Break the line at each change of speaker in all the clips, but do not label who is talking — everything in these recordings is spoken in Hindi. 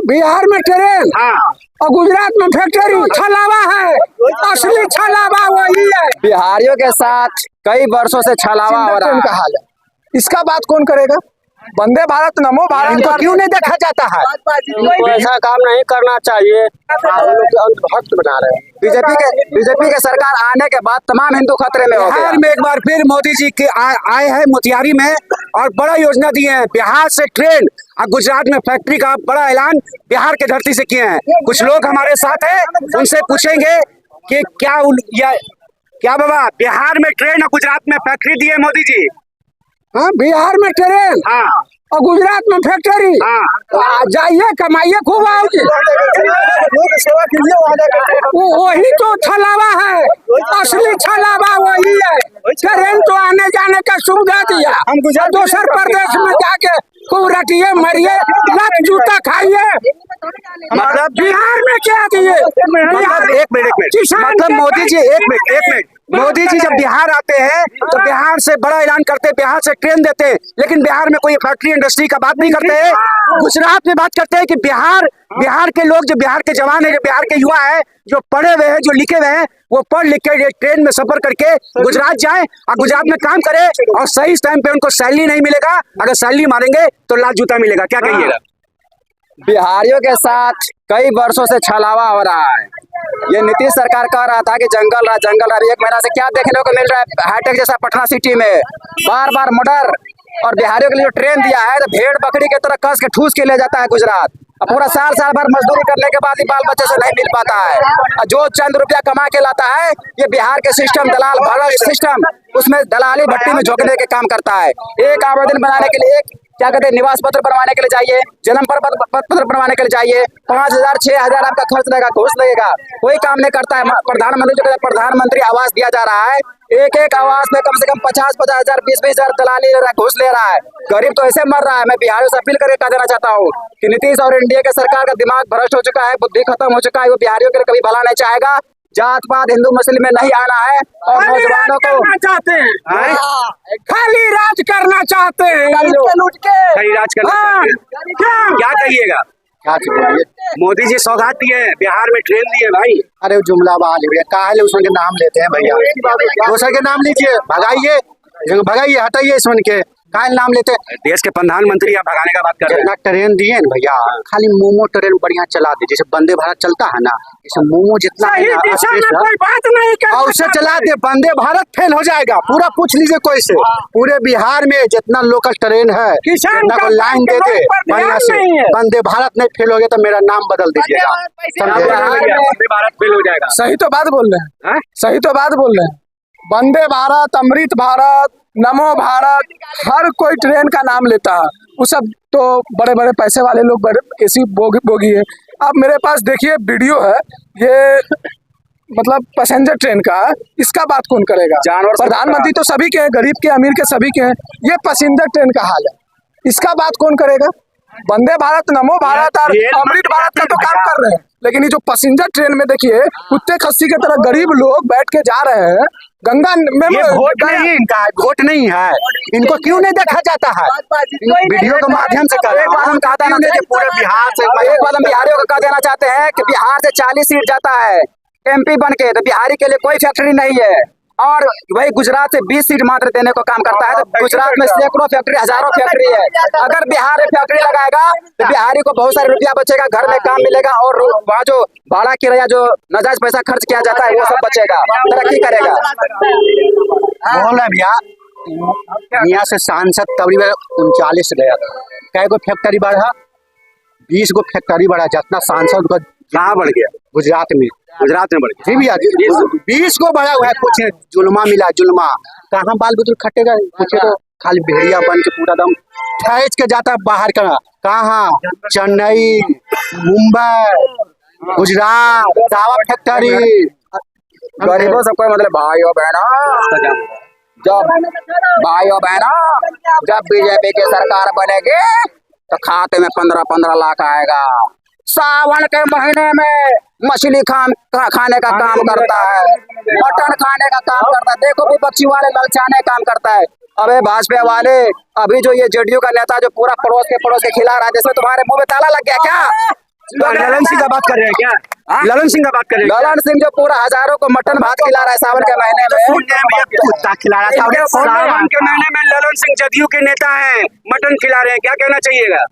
बिहार में ट्रेन और गुजरात में फैक्ट्री। छलावा है, असली छलावा वही है।
बिहारियों के साथ कई वर्षों से छलावा हो रहा
का हाल है, इसका बात कौन करेगा? वंदे भारत, नमो भारत,
इनको क्यों नहीं देखा जाता है?
ऐसा काम नहीं करना चाहिए। भक्त बना रहे हैं।
बीजेपी के सरकार आने के बाद तमाम हिंदू खतरे में हो गए।
बिहार में एक बार फिर मोदी जी के आए हैं मोतिहारी में और बड़ा योजना दी है। बिहार से ट्रेन और गुजरात में फैक्ट्री का बड़ा ऐलान बिहार के धरती से किए हैं। कुछ लोग हमारे साथ हैं, उनसे पूछेंगे कि क्या बाबा बिहार में ट्रेन और गुजरात में फैक्ट्री दी है मोदी जी? हाँ, बिहार में ट्रेन और गुजरात में फैक्ट्री। जाइए कमाइए खूब आओगे। वही तो छलावा है, असली छलावा वही है। ट्रेन तो आने जाने का सुविधा दिया, हम दूसर प्रदेश में जाके खूब रटिए मरिए, लत जूता खाइए। मतलब बिहार में क्या दिए?
एक मिनट मतलब मोदी जी एक मिनट मोदी जी जब बिहार आते हैं तो बिहार से बड़ा ऐलान करते हैं, बिहार से ट्रेन देते हैं, लेकिन बिहार में कोई फैक्ट्री इंडस्ट्री का बात नहीं करते हैं। गुजरात में बात करते हैं कि बिहार के लोग, जो बिहार के जवान है, जो बिहार के युवा है, जो पढ़े हुए हैं, जो लिखे हुए हैं, वो पढ़ लिख के ट्रेन में सफर करके गुजरात जाए और गुजरात में काम करे और सही टाइम पे उनको सैलरी नहीं मिलेगा। अगर सैलरी मारेंगे तो लात जूता मिलेगा। क्या कहिएगा? बिहारियों के साथ कई वर्षों से छलावा हो रहा है। ये नीतीश सरकार कह रहा था कि जंगल रहा। एक महीना से क्या देखने को मिल रहा है? हाईटेक जैसा पटना सिटी में बार मर्डर। और बिहारियों के लिए जो ट्रेन दिया है तो भेड़ बकरी की तरह कस के ठूस के ले जाता है गुजरात। अब पूरा साल भर मजदूरी करने के बाद ही बाल बच्चे से नहीं मिल पाता है। और जो चंद रुपया कमा के लाता है, ये बिहार के सिस्टम, दलाल भ्रष्ट सिस्टम, उसमें दलाली भट्टी में झोंकने के काम करता है। एक आवेदन बनाने के लिए, क्या कहते हैं, निवास पत्र बनवाने के लिए चाहिए, जन्म पत्र बनवाने के लिए चाहिए 5,000 6,000 आपका खर्च लगेगा, घूस लगेगा। कोई काम नहीं करता है। प्रधानमंत्री आवास दिया जा रहा है, एक आवास में कम से कम 50,000 20,000 दलाली ले रहा है, घूस ले रहा है। गरीब तो ऐसे मर रहा है। मैं बिहारियों से अपील करके कह देना चाहता हूँ कि नीतीश और एनडीए के सरकार का दिमाग भ्रष्ट हो चुका है, बुद्धि खत्म हो चुका है। वो बिहारियों के लिए कभी भला नहीं चाहेगा। जात पात हिंदू मुस्लिम में नहीं आना है और नौजवानों को
चाहते हैं, खाली राज करना चाहते हैं, लूट के
खाली राज करना चाहते हैं। क्या कहिएगा? मोदी जी सौगात दिए, बिहार में ट्रेन दिए भाई।
अरे जुमला बहाल भैया, काहे उसके नाम लेते हैं भैया? दूसरे के नाम लीजिए, भगाइए, हटाइए इसमें के काहे नाम लेते हैं?
देश के प्रधानमंत्री आप भगाने का बात कर रहे हैं।
ट्रेन दिए ना भैया, खाली मोमो ट्रेन बढ़िया चला दे, जैसे वंदे भारत चलता है ना, जैसे मोमो जितना है ना, उसे चला दे। वंदे भारत फेल हो जाएगा पूरा। पूछ लीजिए कोई से, पूरे बिहार में जितना लोकल ट्रेन है, को लाइन दे दे बढ़िया से। वंदे भारत नहीं फेल हो गया तो मेरा नाम बदल दीजिएगा।
वंदे भारत फेल हो जाएगा।
सही तो बात बोल रहे हैं, सही तो बात बोल रहे हैं। वंदे भारत, अमृत भारत, नमो भारत, हर कोई ट्रेन का नाम लेता है। वो सब तो बड़े बड़े पैसे वाले लोग, ऐसी बोगी है। अब मेरे पास देखिए वीडियो है, ये मतलब पैसेंजर ट्रेन का, इसका बात कौन करेगा? प्रधानमंत्री तो सभी के हैं, गरीब के अमीर के सभी के हैं। ये पैसेंजर ट्रेन का हाल है, इसका बात कौन करेगा? वंदे भारत, नमो भारत और अमृत भारत का तो काम कर रहे हैं, लेकिन ये जो पैसेंजर ट्रेन में देखिए कुत्ते खस्सी की तरह गरीब लोग बैठ के जा रहे हैं। गंगा में
वोट नहीं, इनका वोट नहीं है। इनको क्यों नहीं देखा जाता है? वीडियो के माध्यम से पूरे बिहार से
एक बात हम बिहारियों को कह देना चाहते हैं कि बिहार से 40 सीट जाता है MP बन के, तो बिहारी के लिए कोई फैक्ट्री नहीं है। और वही गुजरात से 20 सीट मात्र देने को काम करता है। तो गुजरात में सैकड़ों फैक्ट्री, हजारों फैक्ट्री है। अगर बिहार में फैक्ट्री लगाएगा तो बिहारी को बहुत सारे रुपया बचेगा, घर में काम मिलेगा और वहाँ जो भाड़ा किराया, जो नाजायज पैसा खर्च किया जाता है, वो सब बचेगा, तरक्की करेगा।
बोल रहे भैया, यहाँ से सांसद तकरीबन 39 गया, कै गो फैक्ट्री बढ़ा? 20 गो फैक्ट्री बढ़ा। जितना सांसद को
कहाँ बढ़ गया?
गुजरात में बढ़ गया। जी भैया, 20 को बढ़ा हुआ है। कुछ जुल्मा मिला, जुल्मा कहाँ बाल बुजुर्ग खटेगा? पूछे तो खाली भेड़िया बन के पूरा दम ठहच के जाता है बाहर का। कहाँ? चेन्नई, मुंबई, गुजरात, दावा फैक्ट्री।
गरीबों सबको मतलब भाइयों बहनों, जब बीजेपी की सरकार बनेगी तो खाते में 15-15 लाख आएगा। सावन के महीने में मछली खाने का काम करता है, मटन खाने का काम करता है। देखो विपक्षी वाले ललचाने काम करता है। अबे भाजपा वाले, अभी जो ये जेडीयू का नेता जो पूरा पड़ोस के खिला रहा है, जिसमें तुम्हारे मुंह में ताला लग गया क्या? ललन सिंह का बात कर रहे हैं क्या? ललन सिंह का बात कर रहे हैं?
ललन सिंह जो पूरा हजारों को मटन भात खिला रहा है सावन के महीने में,
कुत्ता खिला रहा था सावन के महीने में। ललन सिंह जदयू के नेता हैं, मटन खिला रहे हैं, क्या कहना चाहिएगा?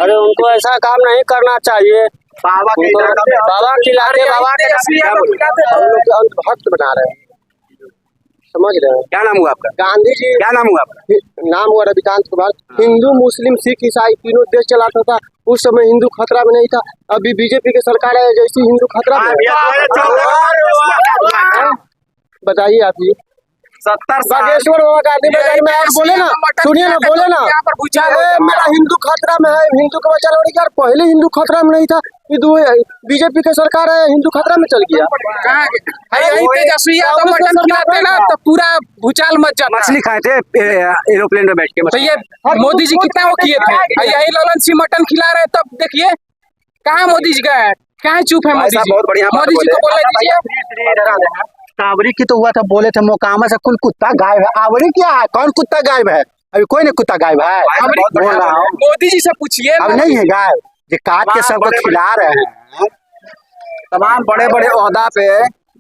अरे उनको ऐसा काम नहीं करना चाहिए। बाबा खिलाते, बाबा के भक्त बना रहे हैं, समझ रहे हैं?
क्या नाम हुआ आपका?
गांधी जी।
क्या नाम हुआ आपका?
नाम हुआ रविकांत कुमार। हिंदू मुस्लिम सिख ईसाई तीनों देश चलाता था, उस समय हिंदू खतरा में नहीं था। अभी बीजेपी की सरकार है, जैसी हिंदू खतरा में। बताइए आप जी।
70
बागेश्वर बाबा गांधी मैदान में आप बोले ना, सुनिए ना, बोले ना, मेरा हिंदू खतरा में है, हिंदू का बच्चा लौड़ी। यार पहले हिंदू खतरा में नहीं था, बीजेपी की सरकार है, हिंदू खतरा में चल गया।
तेजस्वी यादव मटन खिलाते ना तो पूरा भूचाल मच जाता।
मछली खाए थे एरोप्लेन में बैठ के।
तो ये मोदी जी कितना वो किए थे, यही ललन सिंह मटन खिला रहे, तब देखिए कहाँ मोदी जी गए, कहाँ चुप है मोदी जी?
बहुत बढ़िया
मोदी जी को बोले दीजिए।
आवरी की तो हुआ था, बोले थे मोकामा से कुल कुत्ता गायब है। आवरी क्या है, कौन कुत्ता गायब है? अभी कोई नहीं कुत्ता गायब है, बोल रहा हूँ।
मोदी जी से पूछिए।
अब नहीं है गायब, ये काट के सबको खिला रहे हैं।
तमाम बड़े बड़े ओहदा पे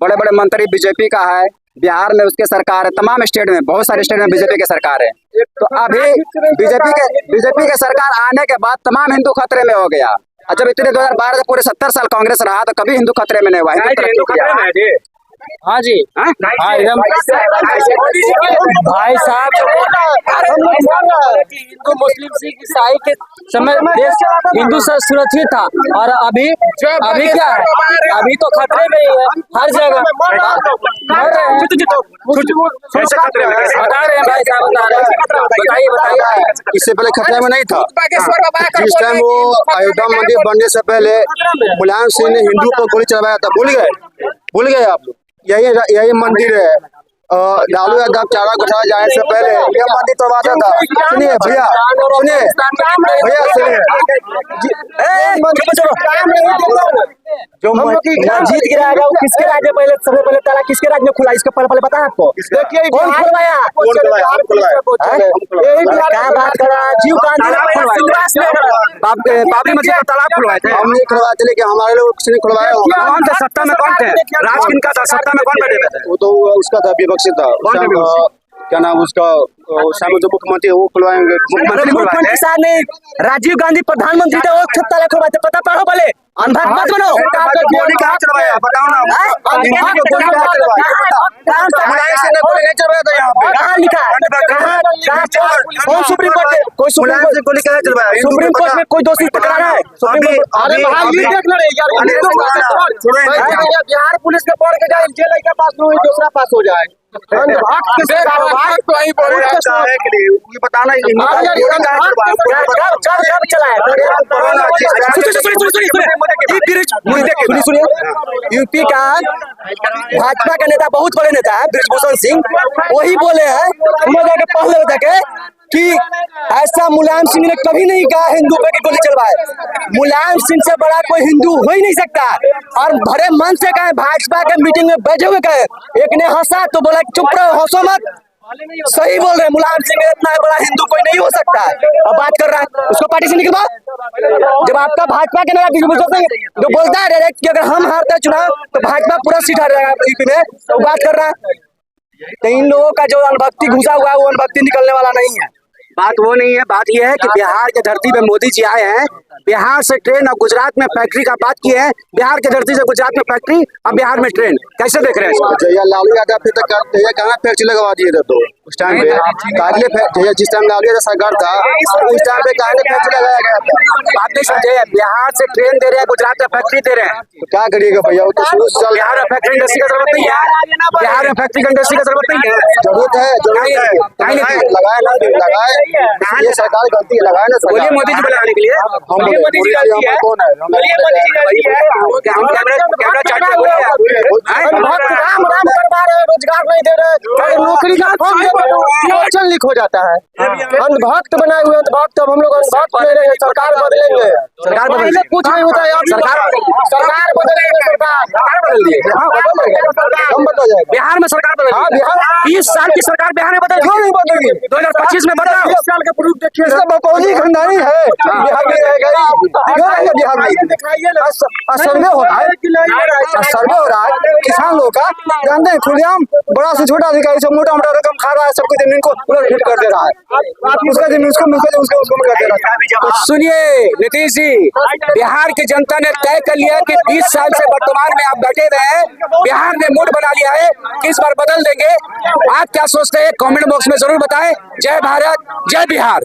बड़े बड़े मंत्री बीजेपी का है, बिहार में उसके सरकार है, तमाम स्टेट में, बहुत सारे स्टेट में बीजेपी की सरकार है। तो अभी बीजेपी के सरकार आने के बाद तमाम हिंदू खतरे में हो गया। जब इतने 2012 से पूरे 70 साल कांग्रेस रहा तो कभी हिंदू खतरे में नहीं हुआ। हिंदू खतरे में है। हाँ जी, हाँ एकदम भाई साहब, हिंदू मुस्लिम सिख ईसाई के समय देश हिंदू से सुरक्षित था, और अभी क्या है, अभी तो खतरे में ही है हर जगह।
इससे पहले खतरे में नहीं था। जिस टाइम वो अयोध्या मंदिर बनने से पहले मुलायम सिंह ने हिंदू को गोली चलवाया था, भूल गए आप लोग? यही मंदिर है। लालू यादव चारा घोटाला जाने से पहले यह मंदिर तोड़वाता था। सुनिए भैया, जो मस्जिद गिराएगा वो किसके राज्य में पहले, सबसे पहले ताला किसके राज्य में खुला, इसका पहले पता है आपको? देखिए कौन खुलवाया? क्या बात कर रहा है? राजीव गांधी
बाबरी मस्जिद का तालाब खुलवाए थे।
हम नहीं खुलवाए थे, लेकिन हमारे लोग किसी ने खुलवाया।
कौन थे सत्ता में? कौन थे? राज किनका था? सत्ता में कौन बैठे थे?
वो तो उसका था, विपक्षी था। क्या नाम उसका, जो मुख्यमंत्री वो खुलवाएंगे।
मुख्यमंत्री साहब ने राजीव गांधी प्रधानमंत्री थे, वो ताला खुलवाए थे। पता पढ़ो बोले, अनभाग मत बनो।
गोली कहाँ चलवाया बताओ ना।
कहाँ लिखा है? कौन सुप्रीम कोर्ट है? कोई सुप्रीम कोर्ट
गोली कहाँ चलवाया?
सुप्रीम कोर्ट में कोई दोषी पकड़ा रहा है?
अरे भाई ये देख ले यार, बिहार पुलिस के पढ़ के जाए, जेल का पास नहीं, दूसरा पास हो जाए। बताना
यूपी का भाजपा का नेता, बहुत बड़े नेता है ब्रिजभूषण सिंह, वही बोले हैं पहले जाके कि ऐसा मुलायम सिंह ने कभी नहीं कहा हिंदू पे की गोली चलवाए। मुलायम सिंह से बड़ा कोई हिंदू हो ही नहीं सकता। और भरे मन से कहे, भाजपा के मीटिंग में बैठे हुए कहे, एक ने हंसा तो बोला चुप रहो, हंसो मत। सही बोल रहे, मुलायम सिंह इतना बड़ा हिंदू कोई नहीं हो सकता। अब बात कर रहा है, उसको पार्टी से निकलवा। जब आपका भाजपा के नेता ब्रिजभूषण सिंह जो बोलता है डायरेक्ट कि अगर हम हारते हैं चुनाव तो भाजपा पूरा सीट हार जाएगा यूपी में, तो बात कर रहा है। तो इन लोगों का जो अनुभक्ति घुसा हुआ है, वो अनुभक्ति निकलने वाला नहीं है। बात वो नहीं है, बात यह है कि बिहार की धरती पे मोदी जी आए हैं, बिहार से ट्रेन और गुजरात में फैक्ट्री का बात किए हैं। बिहार की धरती से गुजरात में फैक्ट्री और बिहार में ट्रेन, कैसे देख रहे हैं?
जया लालू यादव फिर तक कहाँ फैक्ट्री लगवा दिए थे? तो उस टाइम पे जिस टाइम लालू यादव सरकार था, उस टाइम पे कहाँ फैक्ट्री लगाया गया था?
बात नहीं समझे, बिहार से ट्रेन दे रहे हैं, गुजरात में फैक्ट्री दे रहे हैं,
तो क्या करिएगा भैया? वो तो शुरू से
बिहार में फैक्ट्री इंडस्ट्री की जरूरत नहीं है। बिहार में फैक्ट्री इंडस्ट्री की जरूरत नहीं है।
जरूरत है, लगाए ये सरकार गलती है, लगाए ना।
बोलिए मोदी जी बनाने के लिए, मोदी जी गलती है,
कौन है?
मोदी जी गलती है। कैमरा चार्ट पे बोलिए,
राम करवा रहे, रोजगार नहीं दे रहे, अगर नौकरी का फॉर्म दे रहे क्वेश्चन लीक हो जाता है। अंधभक्त बनाए हुए अंधभक्त, अब हम लोग अंधभक्त नहीं रहेंगे, सरकार बदलेंगे।
सरकार बदलेंगे,
कुछ नहीं होता है,
सरकार
बदलेंगे, सरकार बदल दिए, हम बदल जाएगा।
बिहार में सरकार बदल
हाँ, बिहार
20 साल की सरकार बिहार में बदल
क्यों नहीं बदलेगी?
2025 में बदला।
20 साल के प्रूफ देखिए, सब बकौली खानदानी है, बिहार में रह गई, क्यों रहेगा बिहार में? सर्वे हो रहा है, सर्वे हो रहा है किसान लोग का, जानते हैं खुलेआम बड़ा से छोटा अधिकारी सब मोटा मोटा रकम खा रहा है, सबको जमीन को उलट फिट कर दे रहा है, उसका जमीन उसको मिलता है, उसको कर दे रहा है।
तो सुनिए नीतीश जी, बिहार की जनता ने तय कर लिया कि 20 साल से वर्तमान में आप बैठे हुए हैं, बिहार ने मूड बना लिया है कि इस बार बदल देंगे। आप क्या सोचते हैं कमेंट बॉक्स में जरूर बताएं। जय भारत, जय बिहार।